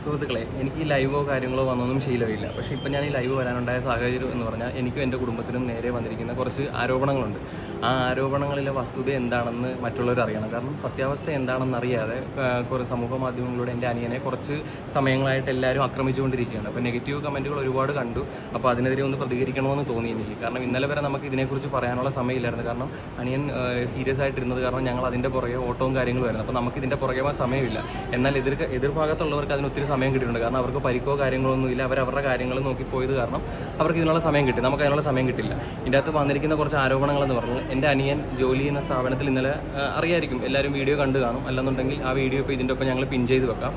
സുഹൃത്തുക്കളെ, എനിക്ക് ഈ ലൈവോ കാര്യങ്ങളോ വന്നൊന്നും ശീലമില്ല. പക്ഷേ ഇപ്പം ഞാൻ ഈ ലൈവ് വരാനുണ്ടായ സാഹചര്യം എന്ന് പറഞ്ഞാൽ എനിക്കും എൻ്റെ കുടുംബത്തിനും നേരെ വന്നിരിക്കുന്ന കുറച്ച് ആരോപണങ്ങളുണ്ട്. ആ ആരോപണങ്ങളിലെ വസ്തുത എന്താണെന്ന് മറ്റുള്ളവർ അറിയണം. കാരണം സത്യാവസ്ഥ എന്താണെന്ന് അറിയാതെ കുറേ സമൂഹ മാധ്യമങ്ങളിലൂടെ എൻ്റെ അനിയനെ കുറച്ച് സമയങ്ങളായിട്ട് എല്ലാവരും ആക്രമിച്ചുകൊണ്ടിരിക്കുകയാണ്. അപ്പോൾ നെഗറ്റീവ് കമൻറ്റുകൾ ഒരുപാട് കണ്ടു. അപ്പോൾ അതിനെതിരെ ഒന്ന് പ്രതികരിക്കണമെന്ന് തോന്നി എനിക്ക്. കാരണം ഇന്നലെ വരെ നമുക്ക് ഇതിനെക്കുറിച്ച് പറയാനുള്ള സമയമില്ലായിരുന്നു. കാരണം അനിയൻ സീരിയസ് ആയിട്ടിരുന്നത് കാരണം ഞങ്ങൾ അതിൻ്റെ പുറകെ ഓട്ടവും കാര്യങ്ങളുമായിരുന്നു. അപ്പോൾ നമുക്ക് ഇതിൻ്റെ പുറകെ സമയമില്ല. എന്നാൽ എതിർഭാഗത്തുള്ളവർക്ക് അതിന് ഒത്തിരി സമയം കിട്ടിയിട്ടുണ്ട്. കാരണം അവർക്ക് പരിക്കോ കാര്യങ്ങളൊന്നും ഇല്ല. അവരവരുടെ കാര്യങ്ങൾ നോക്കിപ്പോയത് കാരണം അവർക്ക് ഇതിനുള്ള സമയം കിട്ടി. നമുക്ക് അതിനുള്ള സമയം കിട്ടില്ല. ഇതിൻ്റെ അകത്ത് വന്നിരിക്കുന്ന കുറച്ച് ആരോപണങ്ങളെന്ന് പറഞ്ഞാൽ എൻ്റെ അനിയൻ ജോലി ചെയ്യുന്ന സ്ഥാപനത്തിൽ ഇന്നലെ അറിയായിരിക്കും, എല്ലാവരും വീഡിയോ കണ്ടു കാണും. അല്ലെന്നുണ്ടെങ്കിൽ ആ വീഡിയോ ഇപ്പോൾ ഇതിൻ്റെ ഒപ്പം ഞങ്ങൾ പിൻ ചെയ്ത് വെക്കാം.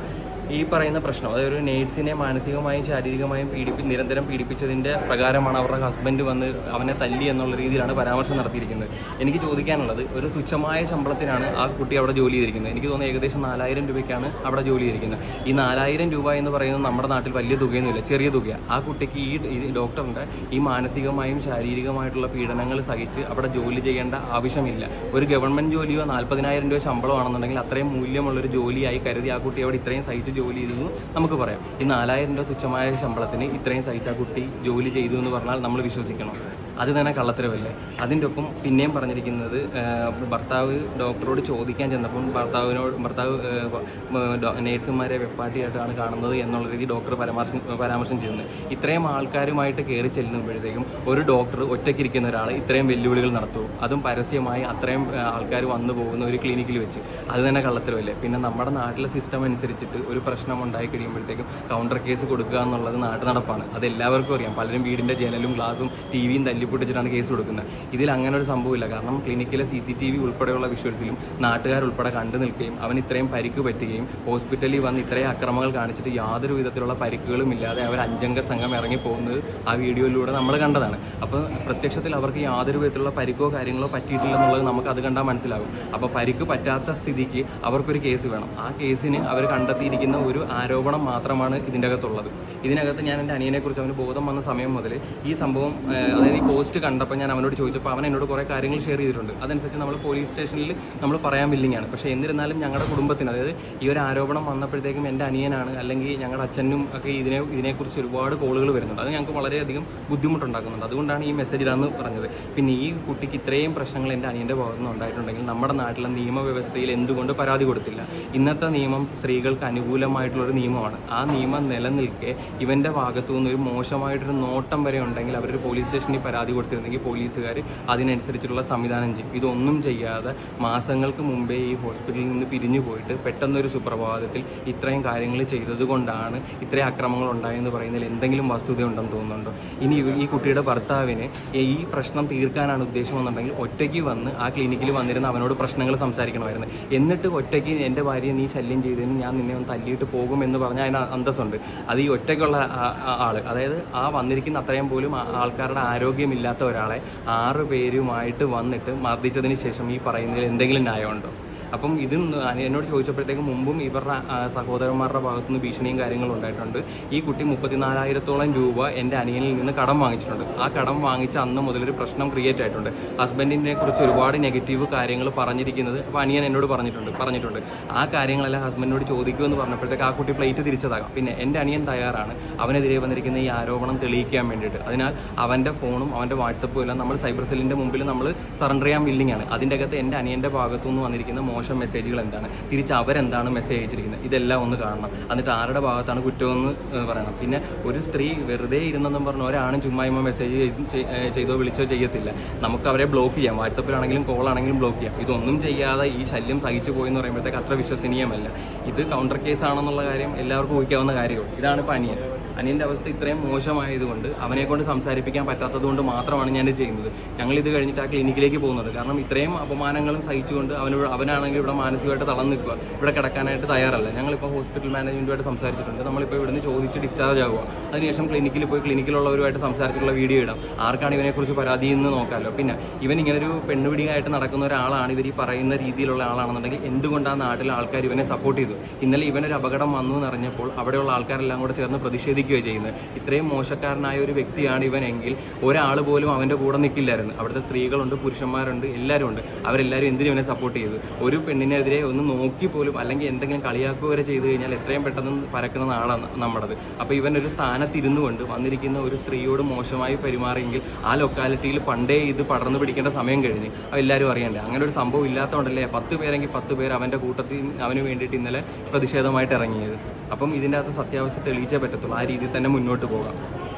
ഈ പറയുന്ന പ്രശ്നം, അതായത് ഒരു നേഴ്സിനെ മാനസികമായും ശാരീരികമായും നിരന്തരം പീഡിപ്പിച്ചതിൻ്റെ പ്രകാരമാണ് അവരുടെ ഹസ്ബൻഡ് വന്ന് അവനെ തല്ലി എന്നുള്ള രീതിയിലാണ് പരാമർശം നടത്തിയിരിക്കുന്നത്. എനിക്ക് ചോദിക്കാനുള്ളത്, ഒരു തുച്ഛമായ ശമ്പളത്തിനാണ് ആ കുട്ടി അവിടെ ജോലി ചെയ്തിരിക്കുന്നത്. എനിക്ക് തോന്നുന്നു ഏകദേശം 4000 രൂപയ്ക്കാണ് അവിടെ ജോലി ചെയ്തിരിക്കുന്നത്. ഈ 4000 രൂപ എന്ന് പറയുന്നത് നമ്മുടെ നാട്ടിൽ വലിയ തുകയൊന്നുമില്ല, ചെറിയ തുകയാണ്. ആ കുട്ടിക്ക് ഈ ഡോക്ടറിൻ്റെ ഈ മാനസികമായും ശാരീരികമായിട്ടുള്ള പീഡനങ്ങൾ സഹിച്ച് അവിടെ ജോലി ചെയ്യേണ്ട ആവശ്യമില്ല. ഒരു ഗവൺമെൻറ് ജോലിയോ 40,000 രൂപ ശമ്പളമാണെന്നുണ്ടെങ്കിൽ അത്രയും മൂല്യമുള്ളൊരു ജോലിയായി കരുതി ആ കുട്ടി അവിടെ ഇത്രയും സഹിച്ച് ജോലി ചെയ്തു നമുക്ക് പറയാം. ഈ 4000 രൂപ തുച്ഛമായ ശമ്പളത്തിന് ഇത്രയും സഹിച്ച കുട്ടി ജോലി ചെയ്തു എന്ന് പറഞ്ഞാൽ നമ്മൾ വിശ്വസിക്കണം. അത് തന്നെ കള്ളത്തരവല്ലേ. അതിൻ്റെ ഒപ്പം പിന്നെയും പറഞ്ഞിരിക്കുന്നത്, ഭർത്താവ് ഡോക്ടറോട് ചോദിക്കാൻ ചെന്നപ്പം ഭർത്താവ് നേഴ്സുമാരെ വെപ്പാട്ടിയായിട്ടാണ് കാണുന്നത് എന്നുള്ള രീതി ഡോക്ടർ പരാമർശം ചെയ്യുന്നത്. ഇത്രയും ആൾക്കാരുമായിട്ട് കയറി ചെല്ലുമ്പോഴത്തേക്കും ഒരു ഡോക്ടർ ഒറ്റയ്ക്കിരിക്കുന്ന ഒരാൾ ഇത്രയും വെല്ലുവിളികൾ നടത്തുമോ? അതും പരസ്യമായി അത്രയും ആൾക്കാർ വന്നു പോകുന്ന ഒരു ക്ലിനിക്കിൽ വെച്ച്. അത് തന്നെ കള്ളത്തരവല്ലേ. പിന്നെ നമ്മുടെ നാട്ടിലെ സിസ്റ്റം അനുസരിച്ചിട്ട് ഒരു പ്രശ്നം ഉണ്ടായി കഴിയുമ്പോഴത്തേക്കും കൗണ്ടർ കേസ് കൊടുക്കുക എന്നുള്ളത് നാട്ടു നടപ്പാണ്. അത് എല്ലാവർക്കും അറിയാം. പലരും വീടിൻ്റെ ജനലും ഗ്ലാസും ടിവിയും തല്ലിപ്പൊട്ടിച്ചിട്ടാണ് കേസ് കൊടുക്കുന്നത്. ഇതിൽ അങ്ങനെ ഒരു സംഭവമില്ല. കാരണം ക്ലിനിക്കിലെ CCTV ഉൾപ്പെടെയുള്ള വിഷ്വൽസിലും നാട്ടുകാരുൾപ്പെടെ കണ്ടു നിൽക്കുകയും അവൻ ഇത്രയും പരിക്ക് പറ്റുകയും ഹോസ്പിറ്റലിൽ വന്ന് ഇത്രയും അക്രമങ്ങൾ കാണിച്ചിട്ട് യാതൊരു വിധത്തിലുള്ള പരിക്കുകളും ഇല്ലാതെ അവർ 5 അംഗ സംഘം ഇറങ്ങിപ്പോകുന്നത് ആ വീഡിയോയിലൂടെ നമ്മൾ കണ്ടതാണ്. അപ്പോൾ പ്രത്യക്ഷത്തിൽ അവർക്ക് യാതൊരു വിധത്തിലുള്ള പരിക്കോ കാര്യങ്ങളോ പറ്റിയിട്ടില്ലെന്നുള്ളത് നമുക്ക് അത് കണ്ടാൽ മനസ്സിലാകും. അപ്പോൾ പരിക്ക് പറ്റാത്ത സ്ഥിതിക്ക് അവർക്കൊരു കേസ് വേണം. ആ കേസിന് അവർ കണ്ടെത്തിയിരിക്കുന്ന ഒരു ആരോപണം മാത്രമാണ് ഇതിൻ്റെ അകത്തുള്ളത്. ഇതിനകത്ത് ഞാൻ എൻ്റെ അനിയനെക്കുറിച്ച് അവന് ബോധം വന്ന സമയം മുതൽ ഈ സംഭവം, അതായത് ഈ പോസ്റ്റ് കണ്ടപ്പോൾ ഞാൻ അവനോട് ചോദിച്ചപ്പോൾ അവൻ എന്നോട് കുറേ കാര്യങ്ങൾ ഷെയർ ചെയ്തിട്ടുണ്ട്. അതനുസരിച്ച് നമ്മൾ പോലീസ് സ്റ്റേഷനിൽ നമ്മൾ പറയാൻ വില്ലിങ്ങാണ്. പക്ഷേ എന്നിരുന്നാലും ഞങ്ങളുടെ കുടുംബത്തിന്, അതായത് ഈ ഒരു ആരോപണം വന്നപ്പോഴത്തേക്കും എൻ്റെ അനിയനാണ് അല്ലെങ്കിൽ ഞങ്ങളുടെ അച്ഛനും ഒക്കെ ഇതിനെക്കുറിച്ച് ഒരുപാട് കോളുകൾ വരുന്നുണ്ട്. അത് ഞങ്ങൾക്ക് വളരെയധികം ബുദ്ധിമുട്ടുണ്ടാക്കുന്നുണ്ട്. അതുകൊണ്ടാണ് ഈ മെസ്സേജിലാന്ന് പറഞ്ഞത്. പിന്നെ ഈ കുട്ടിക്ക് ഇത്രയും പ്രശ്നങ്ങൾ എൻ്റെ അനിയൻ്റെ ഭാഗത്ത് നിന്ന് ഉണ്ടായിട്ടുണ്ടെങ്കിൽ നമ്മുടെ നാട്ടിലെ നിയമവ്യവസ്ഥയിൽ എന്തുകൊണ്ട് പരാതി കൊടുത്തില്ല? ഇന്നത്തെ നിയമം സ്ത്രീകൾക്ക് അനുകൂലമായിട്ടുള്ളൊരു നിയമമാണ്. ആ നിയമം നിലനിൽക്കെ ഇവൻ്റെ ഭാഗത്തു നിന്ന് ഒരു മോശമായിട്ടൊരു നോട്ടം വരെ ഉണ്ടെങ്കിൽ അവരൊരു പോലീസ് സ്റ്റേഷനിൽ പരാതി കൊടുത്തിരുന്നെങ്കിൽ പോലീസുകാർ അതിനനുസരിച്ചിട്ടുള്ള സംവിധാനം ചെയ്യും. ഇതൊന്നും ചെയ്യാതെ മാസങ്ങൾക്ക് മുമ്പേ ഈ ഹോസ്പിറ്റലിൽ നിന്ന് പിരിഞ്ഞു പോയിട്ട് പെട്ടെന്നൊരു സുപ്രഭാതത്തിൽ ഇത്രയും കാര്യങ്ങൾ ചെയ്തത് കൊണ്ടാണ് ഇത്രയും അക്രമങ്ങൾ ഉണ്ടായെന്ന് പറയുന്നതിൽ എന്തെങ്കിലും വസ്തുത ഉണ്ടെന്ന് തോന്നുന്നുണ്ടോ? ഇനി ഈ കുട്ടിയുടെ ഭർത്താവിന് ഈ പ്രശ്നം തീർക്കാനാണ് ഉദ്ദേശമെന്നുണ്ടെങ്കിൽ ഒറ്റയ്ക്ക് വന്ന് ആ ക്ലിനിക്കിൽ വന്നിരുന്ന അവനോട് പ്രശ്നങ്ങൾ സംസാരിക്കണമായിരുന്നു. എന്നിട്ട് ഒറ്റയ്ക്ക് എൻ്റെ ഭാര്യയെ നീ ശല്യം ചെയ്തതിന് ഞാൻ നിന്നെ ഒന്ന് തല്ലിയിട്ട് പോകുമെന്ന് പറഞ്ഞാൽ അതിന് അന്തസ്സുണ്ട്. അത് ഈ ഒറ്റയ്ക്കുള്ള ആൾ, അതായത് ആ വന്നിരിക്കുന്ന അത്രയും പോലും ആൾക്കാരുടെ ആരോഗ്യമില്ലാത്ത ഒരാളെ 6 പേരുമായിട്ട് വന്നിട്ട് മർദ്ദിച്ചതിന് ശേഷം ഈ പറയുന്നതിൽ എന്തെങ്കിലും ന്യായമുണ്ടോ? അപ്പം ഇത് എന്നോട് ചോദിച്ചപ്പോഴത്തേക്കും മുമ്പും ഇവരുടെ സഹോദരന്മാരുടെ ഭാഗത്തുനിന്ന് ഭീഷണിയും കാര്യങ്ങളും ഉണ്ടായിട്ടുണ്ട്. ഈ കുട്ടി 34,000-ഓളം രൂപ എൻ്റെ അനിയനിൽ നിന്ന് കടം വാങ്ങിച്ചിട്ടുണ്ട്. ആ കടം വാങ്ങിച്ച അന്ന് മുതലൊരു പ്രശ്നം ക്രിയേറ്റ് ആയിട്ടുണ്ട്. ഹസ്ബൻഡിനെ കുറിച്ച് ഒരുപാട് നെഗറ്റീവ് കാര്യങ്ങൾ പറഞ്ഞിരിക്കുന്നത് അപ്പോൾ അനിയൻ എന്നോട് പറഞ്ഞിട്ടുണ്ട്. ആ കാര്യങ്ങളെല്ലാം ഹസ്ബൻഡിനോട് ചോദിക്കുമെന്ന് പറഞ്ഞപ്പോഴത്തേക്ക് ആ കുട്ടി പ്ലേറ്റ് തിരിച്ചതാകാം. പിന്നെ എൻ്റെ അനിയൻ തയ്യാറാണ് അവനെതിരെ വന്നിരിക്കുന്ന ഈ ആരോപണം തെളിയിക്കാൻ വേണ്ടിയിട്ട്. അതിനാൽ അവൻ്റെ ഫോണും അവൻ്റെ വാട്സപ്പും എല്ലാം നമ്മൾ സൈബർ സെല്ലിൻ്റെ മുമ്പിൽ നമ്മൾ സറണ്ടർ ചെയ്യാൻ വില്ലിങ്ങാണ്. അതിൻ്റെ അകത്ത് എൻ്റെ അനിയൻ്റെ ഭാഗത്തുനിന്ന് വന്നിരിക്കുന്ന മോശം മെസ്സേജുകൾ എന്താണ്, തിരിച്ച് അവരെന്താണ് മെസ്സേജ് അയച്ചിരിക്കുന്നത്, ഇതെല്ലാം ഒന്ന് കാണണം. എന്നിട്ട് ആരുടെ ഭാഗത്താണ് കുറ്റമെന്ന് പറയണം. പിന്നെ ഒരു സ്ത്രീ വെറുതെ ഇരുന്നെന്നും പറഞ്ഞ് ഒരാണും ചുമ്മാ മെസ്സേജ് ചെയ്തോ വിളിച്ചോ ചെയ്യത്തില്ല. നമുക്ക് അവരെ ബ്ലോക്ക് ചെയ്യാം, വാട്സപ്പിലാണെങ്കിലും കോളാണെങ്കിലും ബ്ലോക്ക് ചെയ്യാം. ഇതൊന്നും ചെയ്യാതെ ഈ ശല്യം സഹിച്ചു പോയെന്ന് പറയുമ്പോഴത്തേക്ക് അത്ര വിശ്വസനീയമല്ല. ഇത് കൗണ്ടർ കേസ് ആണെന്നുള്ള കാര്യം എല്ലാവർക്കും ഊഹിക്കാവുന്ന കാര്യമാണ്. ഇതാണ് ഇപ്പോൾ അനിയൻ്റെ അവസ്ഥ ഇത്രയും മോശമായതുകൊണ്ട് അവനെക്കൊണ്ട് സംസാരിപ്പിക്കാൻ പറ്റാത്തതുകൊണ്ട് മാത്രമാണ് ഞാനിത് ചെയ്യുന്നത്. ഞങ്ങളിത് കഴിഞ്ഞിട്ട് ആ ക്ലിനിക്കിലേക്ക് പോകുന്നത്. കാരണം ഇത്രയും അപമാനങ്ങളും സഹിച്ചുകൊണ്ട് അവനാണെങ്കിൽ ഇവിടെ മാനസികമായിട്ട് തളർന്നു നിൽക്കുക, ഇവിടെ കിടക്കാനായിട്ട് തയ്യാറല്ല. ഞങ്ങളിപ്പോൾ ഹോസ്പിറ്റൽ മാനേജ്മെൻറ്റുമായിട്ട് സംസാരിച്ചിട്ടുണ്ട്. നമ്മളിപ്പോൾ ഇവിടുന്ന് ചോദിച്ച് ഡിസ്ചാർജ് ആകുക. അതിനുശേഷം ക്ലിനിക്കിൽ പോയി ക്ലിനിക്കിലുള്ളവരുമായിട്ട് സംസാരിച്ചിട്ടുള്ള വീഡിയോ ഇടാം. ആർക്കാണ് ഇതിനെക്കുറിച്ച് പരാതി എന്ന് നോക്കാമല്ലോ. പിന്നെ ഇവൻ ഇങ്ങനൊരു പെണ്ണുപിടിയായിട്ട് നടക്കുന്ന ഒരാളാണ്, ഇവർ ഈ പറയുന്ന രീതിയിലുള്ള ആളാണെന്നുണ്ടെങ്കിൽ എന്തുകൊണ്ടാണ് നാട്ടിലെ ആൾക്കാർ ഇവനെ സപ്പോർട്ട് ചെയ്തു? ഇന്നലെ ഇവനൊരു അപകടം വന്നു എന്നറിഞ്ഞപ്പോൾ അവിടെയുള്ള ആൾക്കാരെല്ലാം കൂടെ ചേർന്ന് പ്രതിഷേധിക്കുകയോ ചെയ്യുന്നത്. ഇത്രയും മോശക്കാരനായ ഒരു വ്യക്തിയാണ് ഇവനെങ്കിൽ ഒരാൾ പോലും അവൻ്റെ കൂടെ നിൽക്കില്ലായിരുന്നു. അവിടുത്തെ സ്ത്രീകളുണ്ട്, പുരുഷന്മാരുണ്ട്, എല്ലാവരും ഉണ്ട്. അവരെല്ലാവരും എന്തിനും ഇവനെ സപ്പോർട്ട് ചെയ്തു? ഒരു ഒരു പെണ്ണിനെതിരെ ഒന്ന് നോക്കി പോലും അല്ലെങ്കിൽ എന്തെങ്കിലും കളിയാക്കുക വരെ ചെയ്തു കഴിഞ്ഞാൽ എത്രയും പെട്ടെന്ന് പരക്കുന്ന നാളാണ് നമ്മുടേത്. അപ്പോൾ ഇവൻ ഒരു സ്ഥാനത്തിരുന്നു കൊണ്ട് വന്നിരിക്കുന്ന ഒരു സ്ത്രീയോട് മോശമായി പെരുമാറിയെങ്കിൽ ആ ലൊക്കാലിറ്റിയിൽ പണ്ടേ ഇത് പടർന്നു പിടിക്കേണ്ട സമയം കഴിഞ്ഞ് എല്ലാവരും അറിയണ്ടേ. അങ്ങനെ ഒരു സംഭവം ഇല്ലാത്തതുകൊണ്ടല്ലേ 10 പേരെങ്കിൽ 10 പേർ അവൻ്റെ കൂട്ടത്തിൽ അവന് വേണ്ടിയിട്ട് ഇന്നലെ പ്രതിഷേധമായിട്ട് ഇറങ്ങിയത്. അപ്പം ഇതിൻ്റെ അകത്ത് സത്യാവസ്ഥ തെളിയിച്ചേ പറ്റത്തുള്ളൂ. ആ രീതിയിൽ തന്നെ മുന്നോട്ട് പോകാം.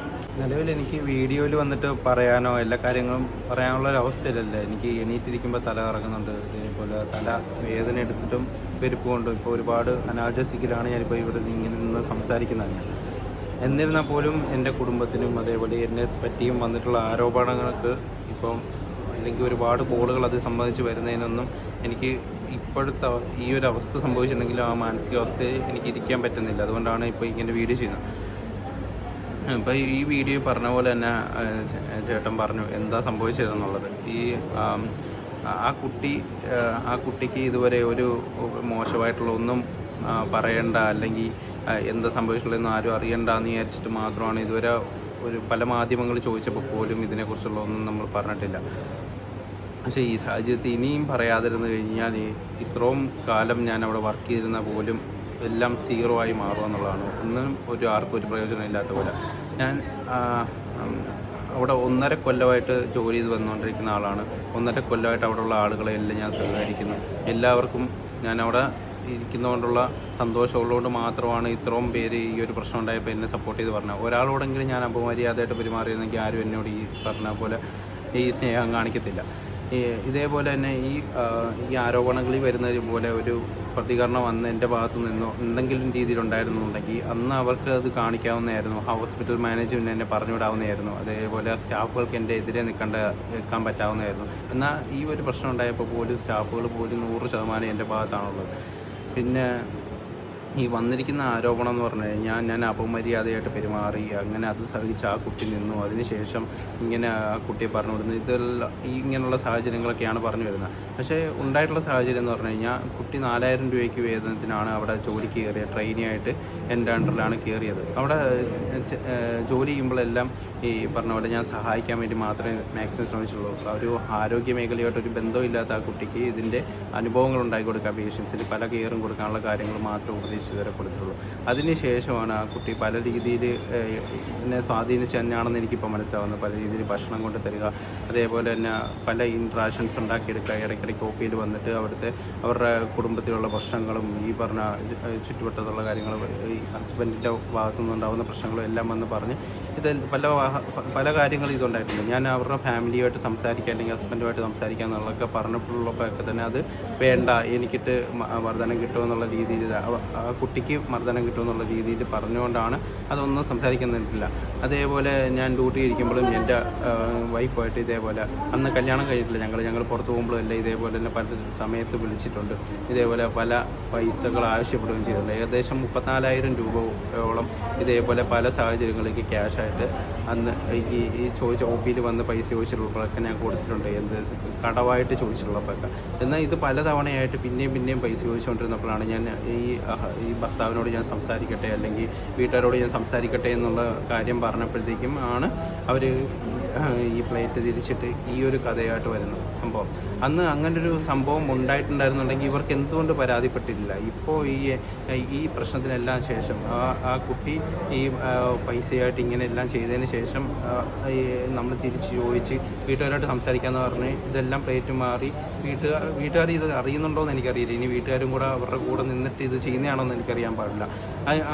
നിലവിൽ എനിക്ക് വീഡിയോയിൽ വന്നിട്ട് പറയാനോ എല്ലാ കാര്യങ്ങളും പറയാനുള്ള ഒരു അവസ്ഥയിലല്ല. എനിക്ക് എണീറ്റിരിക്കുമ്പോൾ തല കറങ്ങുന്നുണ്ട്, ഇതേപോലെ തല വേദന എടുത്തിട്ടും പെരുപ്പ് കൊണ്ടും ഇപ്പോൾ ഒരുപാട് അനാജസിക്കലാണ് ഞാനിപ്പോൾ ഇവിടെ ഇങ്ങനെ നിന്ന് സംസാരിക്കുന്നത്. എന്നിരുന്നാൽ പോലും എൻ്റെ കുടുംബത്തിനും അതേപോലെ എന്നെ പറ്റിയും വന്നിട്ടുള്ള ആരോപണങ്ങൾക്ക് ഇപ്പം അല്ലെങ്കിൽ ഒരുപാട് കോളുകൾ അത് സംബന്ധിച്ച് വരുന്നതിനൊന്നും എനിക്ക് ഇപ്പോഴത്തെ ഈ ഒരു അവസ്ഥ സംഭവിച്ചിട്ടുണ്ടെങ്കിലും ആ മാനസികാവസ്ഥയിൽ എനിക്ക് ഇരിക്കാൻ പറ്റുന്നില്ല. അതുകൊണ്ടാണ് ഇപ്പോൾ ഇങ്ങനെ വീഡിയോ ചെയ്യുന്നത്. ഇപ്പോൾ ഈ വീഡിയോ പറഞ്ഞ പോലെ തന്നെ ചേട്ടൻ പറഞ്ഞു എന്താ സംഭവിച്ചതെന്നുള്ളത്. ആ കുട്ടിക്ക് ഇതുവരെ ഒരു മോശമായിട്ടുള്ള ഒന്നും പറയണ്ട അല്ലെങ്കിൽ എന്താ സംഭവിച്ചിട്ടുള്ളതെന്ന് ആരും അറിയണ്ടെന്ന് വിചാരിച്ചിട്ട് മാത്രമാണ് ഇതുവരെ പല മാധ്യമങ്ങൾ ചോദിച്ചപ്പോൾ പോലും ഇതിനെക്കുറിച്ചുള്ള ഒന്നും നമ്മൾ പറഞ്ഞിട്ടില്ല. പക്ഷേ ഈ സാഹചര്യത്തിൽ ഇനിയും പറയാതിരുന്നു കഴിഞ്ഞാൽ ഇത്രയും കാലം ഞാൻ അവിടെ വർക്ക് ചെയ്തിരുന്ന പോലും എല്ലാം സീറോ ആയി മാറുക എന്നുള്ളതാണ്. ഒന്നും ആർക്കും ഒരു പ്രയോജനം ഇല്ലാത്ത പോലെ. ഞാൻ അവിടെ 1.5 കൊല്ലമായിട്ട് ജോലി ചെയ്ത് വന്നുകൊണ്ടിരിക്കുന്ന ആളാണ്. 1.5 കൊല്ലമായിട്ട് അവിടെയുള്ള ആളുകളെല്ലാം ഞാൻ സഹകരിക്കുന്നു. എല്ലാവർക്കും ഞാൻ അവിടെ ഇരിക്കുന്നതുകൊണ്ടുള്ള സന്തോഷമുള്ളതുകൊണ്ട് മാത്രമാണ് ഇത്രയും പേര് ഈ ഒരു പ്രശ്നം ഉണ്ടായപ്പോൾ എന്നെ സപ്പോർട്ട് ചെയ്ത് പറഞ്ഞത്. ഒരാളോടെങ്കിലും ഞാൻ അപമര്യാദയായിട്ട് പെരുമാറിയിരുന്നെങ്കിൽ ആരും എന്നോട് ഈ പറഞ്ഞ പോലെ ഈ സ്നേഹം കാണിക്കത്തില്ല. ഇതേപോലെ തന്നെ ഈ ആരോപണങ്ങളിൽ വരുന്നത് പോലെ ഒരു പ്രതികരണം വന്ന് എൻ്റെ ഭാഗത്തു നിന്നോ എന്തെങ്കിലും രീതിയിലുണ്ടായിരുന്നുണ്ടെങ്കിൽ അന്ന് അവർക്ക് അത് കാണിക്കാവുന്നതായിരുന്നു. ഹോസ്പിറ്റൽ മാനേജ്മെൻറ്റ് എന്നെ പറഞ്ഞുവിടാവുന്നതായിരുന്നു. അതേപോലെ സ്റ്റാഫുകൾക്ക് എൻ്റെ എതിരെ നിൽക്കാൻ പറ്റാവുന്നതായിരുന്നു. എന്നാൽ ഈ ഒരു പ്രശ്നം ഉണ്ടായപ്പോൾ പോലും സ്റ്റാഫുകൾ പോലും 100% എൻ്റെ ഭാഗത്താണുള്ളത്. പിന്നെ ഈ വന്നിരിക്കുന്ന ആരോപണം എന്ന് പറഞ്ഞു കഴിഞ്ഞാൽ ഞാൻ അപമര്യാദയായിട്ട് പെരുമാറി, അങ്ങനെ അത് സഹിച്ച് ആ കുട്ടി നിന്നു. അതിനുശേഷം ഇങ്ങനെ ആ കുട്ടിയെ പറഞ്ഞു വിടുന്നു. ഇതെല്ലാം ഇങ്ങനെയുള്ള സാഹചര്യങ്ങളൊക്കെയാണ് പറഞ്ഞു വരുന്നത്. പക്ഷേ ഉണ്ടായിട്ടുള്ള സാഹചര്യം എന്ന് പറഞ്ഞു കഴിഞ്ഞാൽ കുട്ടി 4000 രൂപയ്ക്ക് വേതനത്തിനാണ് അവിടെ ജോലിക്ക് കയറിയത്. ട്രെയിനിയായിട്ട് എൻ്റെ അണ്ടറിലാണ് കയറിയത്. അവിടെ ജോലി ചെയ്യുമ്പോഴെല്ലാം ഈ പറഞ്ഞ പോലെ ഞാൻ സഹായിക്കാൻ വേണ്ടി മാത്രമേ മാക്സിമം ശ്രമിച്ചുള്ളൂ. ഒരു ആരോഗ്യ മേഖലയായിട്ടൊരു ബന്ധമില്ലാത്ത ആ കുട്ടിക്ക് ഇതിൻ്റെ അനുഭവങ്ങൾ ഉണ്ടാക്കി കൊടുക്കുക, പേഷ്യൻസിന് പല കെയറും കൊടുക്കാനുള്ള കാര്യങ്ങൾ മാത്രം ഉപദേശിച്ചു തരെ കൊടുത്തുള്ളൂ. അതിനുശേഷമാണ് ആ കുട്ടി പല രീതിയിൽ എന്നെ സ്വാധീനിച്ച് തന്നെയാണെന്ന് എനിക്കിപ്പോൾ മനസ്സിലാവുന്നത്. പല രീതിയിൽ ഭക്ഷണം കൊണ്ട് തരിക, അതേപോലെ തന്നെ പല ഇൻട്രാക്ഷൻസ് ഉണ്ടാക്കിയെടുക്കുക. ഇടയ്ക്കിടയ്ക്ക് ഒപ്പിയിൽ വന്നിട്ട് അവരുടെ കുടുംബത്തിലുള്ള പ്രശ്നങ്ങളും ഈ പറഞ്ഞ ചുറ്റുവട്ടത്തുള്ള കാര്യങ്ങളും ഈ ഹസ്ബൻഡിൻ്റെ ഭാഗത്തുനിന്നുണ്ടാകുന്ന പ്രശ്നങ്ങളും എല്ലാം വന്ന് പറഞ്ഞ് ഇത് പല കാര്യങ്ങളും ഇതുണ്ടായിട്ടുണ്ട്. ഞാൻ അവരുടെ ഫാമിലിയുമായിട്ട് സംസാരിക്കുക അല്ലെങ്കിൽ ഹസ്ബൻഡുമായിട്ട് സംസാരിക്കുക എന്നുള്ളതൊക്കെ പറഞ്ഞപ്പോഴൊക്കെ തന്നെ അത് വേണ്ട, എനിക്കിട്ട് മർദ്ദനം കിട്ടുമെന്നുള്ള രീതിയിൽ ആ കുട്ടിക്ക് മർദ്ദനം കിട്ടുമെന്നുള്ള രീതിയിൽ പറഞ്ഞുകൊണ്ടാണ് അതൊന്നും സംസാരിക്കാൻ നിന്നിട്ടില്ല. അതേപോലെ ഞാൻ ഡ്യൂട്ടി ഇരിക്കുമ്പോഴും എൻ്റെ വൈഫായിട്ട് ഇതേപോലെ അന്ന് കല്യാണം കഴിഞ്ഞിട്ടില്ല, ഞങ്ങൾ പുറത്ത് പോകുമ്പോഴും എല്ലാം ഇതേപോലെ തന്നെ പല സമയത്ത് വിളിച്ചിട്ടുണ്ട്. ഇതേപോലെ പല പൈസകൾ ആവശ്യപ്പെടുകയും ചെയ്തിട്ടുണ്ട്. ഏകദേശം 34,000 രൂപയോളം ഇതേപോലെ പല സാഹചര്യങ്ങളിലേക്ക് ക്യാഷായിട്ട് അന്ന് ഈ ചോദിച്ച ഒ.പിയിൽ വന്ന് പൈസ ചോദിച്ചിട്ടുള്ളപ്പോഴൊക്കെ ഞാൻ കൊടുത്തിട്ടുണ്ട്. കടവായിട്ട് ചോദിച്ചിട്ടുള്ളപ്പോഴൊക്കെ. എന്നാൽ ഇത് പലതവണയായിട്ട് പിന്നെയും പൈസ ചോദിച്ചുകൊണ്ടിരുന്നപ്പോഴാണ് ഞാൻ ഈ ഭർത്താവിനോട് ഞാൻ സംസാരിക്കട്ടെ അല്ലെങ്കിൽ വീട്ടുകാരോട് ഞാൻ സംസാരിക്കട്ടെ എന്നുള്ള കാര്യം പറഞ്ഞപ്പോഴത്തേക്കും ആണ് അവർ ഈ പ്ലേറ്റ് തിരിച്ചിട്ട് ഈ ഒരു കഥയായിട്ട് വരുന്നത് സംഭവം. അന്ന് അങ്ങനൊരു സംഭവം ഉണ്ടായിട്ടുണ്ടായിരുന്നുണ്ടെങ്കിൽ ഇവർക്ക് എന്തുകൊണ്ട് പരാതിപ്പെട്ടിട്ടില്ല? ഇപ്പോൾ ഈ പ്രശ്നത്തിനെല്ലാം ശേഷം ആ കുട്ടി ഈ പൈസയായിട്ട് ഇങ്ങനെ എല്ലാം ചെയ്തതിന് ശേഷം നമ്മൾ തിരിച്ച് ചോദിച്ച് വീട്ടുകാരായിട്ട് സംസാരിക്കാമെന്ന് പറഞ്ഞ് ഇതെല്ലാം പ്ലേറ്റ് മാറി വീട്ടുകാർ ഇത് അറിയുന്നുണ്ടോയെന്ന് എനിക്കറിയില്ല. ഇനി വീട്ടുകാരും കൂടെ അവരുടെ കൂടെ നിന്നിട്ട് ഇത് ചെയ്യുന്നതാണോന്ന് എനിക്കറിയാൻ പാടില്ല.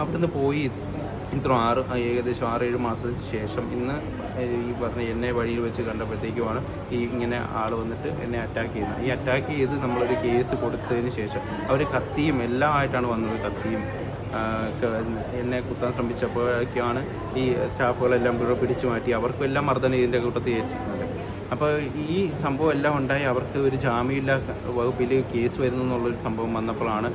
അവിടുന്ന് പോയി ഏകദേശം 6-7 മാസത്തിന് ശേഷം ഇന്ന് ഈ പറഞ്ഞ എന്നെ വഴിയിൽ വെച്ച് കണ്ടപ്പോഴത്തേക്കുമാണ് ഇങ്ങനെ ആൾ വന്നിട്ട് എന്നെ അറ്റാക്ക് ചെയ്യുന്നത്. ഈ അറ്റാക്ക് ചെയ്ത് നമ്മളൊരു കേസ് കൊടുത്തതിന് ശേഷം അവർ കത്തിയും എല്ലാം ആയിട്ടാണ് വന്നത്. കത്തിയും എന്നെ കുത്താൻ ശ്രമിച്ചപ്പോഴൊക്കെയാണ് ഈ സ്റ്റാഫുകളെല്ലാം പിടിച്ചു മാറ്റി. അവർക്കും എല്ലാം മർദ്ദനം ഇതിൻ്റെ കൂട്ടത്തിൽ ഏറ്റിട്ടുണ്ട്. അപ്പോൾ ഈ സംഭവം എല്ലാം ഉണ്ടായി അവർക്ക് ഒരു ജാമ്യമില്ലാ വകുപ്പിൽ കേസ് വരുന്നു എന്നുള്ളൊരു സംഭവം വന്നപ്പോഴാണ്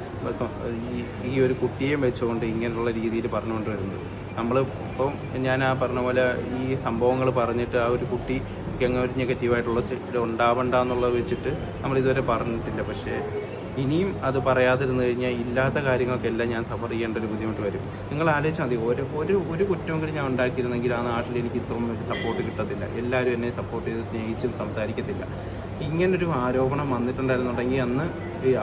ഈ ഒരു കുട്ടിയെ വെച്ചുകൊണ്ട് ഇങ്ങനെയുള്ള രീതിയിൽ പറഞ്ഞുകൊണ്ട് വരുന്നത്. നമ്മൾ ഇപ്പം ഞാൻ ആ പറഞ്ഞ പോലെ ഈ സംഭവങ്ങൾ പറഞ്ഞിട്ട് ആ ഒരു കുട്ടിക്ക് അങ്ങനെ ഒരു നെഗറ്റീവായിട്ടുള്ള സ്റ്റേറ്റ് ഉണ്ടാവണ്ട എന്നുള്ളത് വെച്ചിട്ട് നമ്മളിതുവരെ പറഞ്ഞിട്ടില്ല. പക്ഷേ ഇനിയും അത് പറയാതിരുന്നു കഴിഞ്ഞാൽ ഇല്ലാത്ത കാര്യങ്ങൾക്കെല്ലാം ഞാൻ സഫർ ചെയ്യേണ്ട ഒരു ബുദ്ധിമുട്ട് വരും. നിങ്ങൾ ആലോചിച്ചാൽ മതി, ഒരു കുറ്റമെങ്കിലും ഞാൻ ഉണ്ടാക്കിയിരുന്നെങ്കിൽ ആ നാട്ടിൽ എനിക്ക് ഇത്രയും ഒരു സപ്പോർട്ട് കിട്ടത്തില്ല. എല്ലാവരും എന്നെ സപ്പോർട്ട് ചെയ്ത് സ്നേഹിച്ചും സംസാരിക്കത്തില്ല. ഇങ്ങനൊരു ആരോപണം വന്നിട്ടുണ്ടായിരുന്നുണ്ടെങ്കിൽ അന്ന്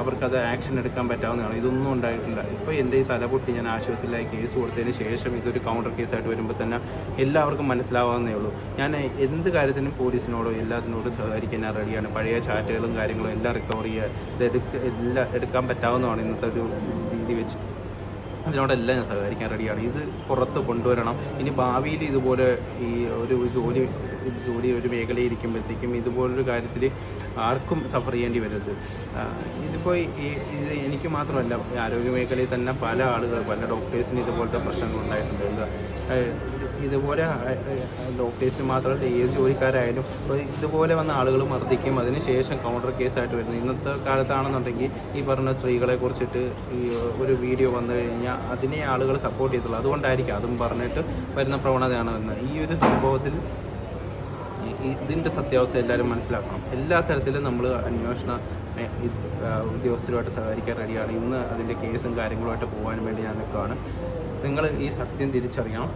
അവർക്കത് ആക്ഷൻ എടുക്കാൻ പറ്റാവുന്നതാണ്. ഇതൊന്നും ഉണ്ടായിട്ടില്ല. ഇപ്പോൾ എൻ്റെ ഈ തലപൊട്ടി ഞാൻ ആശുപത്രിയിലായി കേസ് കൊടുത്തതിന് ശേഷം ഇതൊരു കൗണ്ടർ കേസായിട്ട് വരുമ്പോൾ തന്നെ എല്ലാവർക്കും മനസ്സിലാവാവുന്നേ ഉള്ളൂ. ഞാൻ എന്ത് കാര്യത്തിനും പോലീസിനോടോ എല്ലാത്തിനോടും സഹകരിക്കാൻ ഞാൻ റെഡിയാണ്. പഴയ ചാറ്റുകളും കാര്യങ്ങളും എല്ലാം റിക്കവർ ചെയ്യുക, എല്ലാം എടുക്കാൻ പറ്റാവുന്നതാണ് ഇന്നത്തെ ഒരു രീതി വെച്ച്. അതിനോടെല്ലാം ഞാൻ സഹകരിക്കാൻ റെഡിയാണ്. ഇത് പുറത്ത് കൊണ്ടുവരണം. ഇനി ഭാവിയിൽ ഇതുപോലെ ഈ ഒരു ജോലി ഒരു മേഖലയിൽ ഇരിക്കുമ്പോഴത്തേക്കും ഇതുപോലൊരു കാര്യത്തിൽ ആർക്കും സഫർ ചെയ്യേണ്ടി വരരുത്. ഇതിപ്പോൾ ഇത് എനിക്ക് മാത്രമല്ല, ആരോഗ്യ മേഖലയിൽ തന്നെ പല ആളുകൾ, പല ഡോക്ടേഴ്സിന് ഇതുപോലത്തെ പ്രശ്നങ്ങൾ ഉണ്ടായിട്ടുണ്ട്. ഇതുപോലെ ഡോക്ടേഴ്സിന് മാത്രമല്ല ഏത് ജോലിക്കാരായാലും ഇതുപോലെ വന്ന ആളുകൾ മർദ്ദിക്കും, അതിനുശേഷം കൗണ്ടർ കേസായിട്ട് വരുന്നത്. ഇന്നത്തെ കാലത്താണെന്നുണ്ടെങ്കിൽ ഈ പറഞ്ഞ സ്ത്രീകളെ കുറിച്ചിട്ട് ഈ ഒരു വീഡിയോ വന്നു കഴിഞ്ഞാൽ അതിനെ ആളുകൾ സപ്പോർട്ട് ചെയ്തുള്ളൂ. അതുകൊണ്ടായിരിക്കും അതും പറഞ്ഞിട്ട് വരുന്ന പ്രവണതയാണ് വരുന്നത്. ഈ ഒരു സംഭവത്തിൽ ഇതിൻ്റെ സത്യാവസ്ഥ എല്ലാവരും മനസ്സിലാക്കണം. എല്ലാ തരത്തിലും നമ്മൾ അന്വേഷണ ഉദ്യോഗസ്ഥരുമായിട്ട് സഹകരിക്കാൻ റെഡിയാണ്. ഇന്ന് അതിൻ്റെ കേസും കാര്യങ്ങളുമായിട്ട് പോകാൻ വേണ്ടി ഞാൻ നിൽക്കുകയാണ്. നിങ്ങൾ ഈ സത്യം തിരിച്ചറിയണം.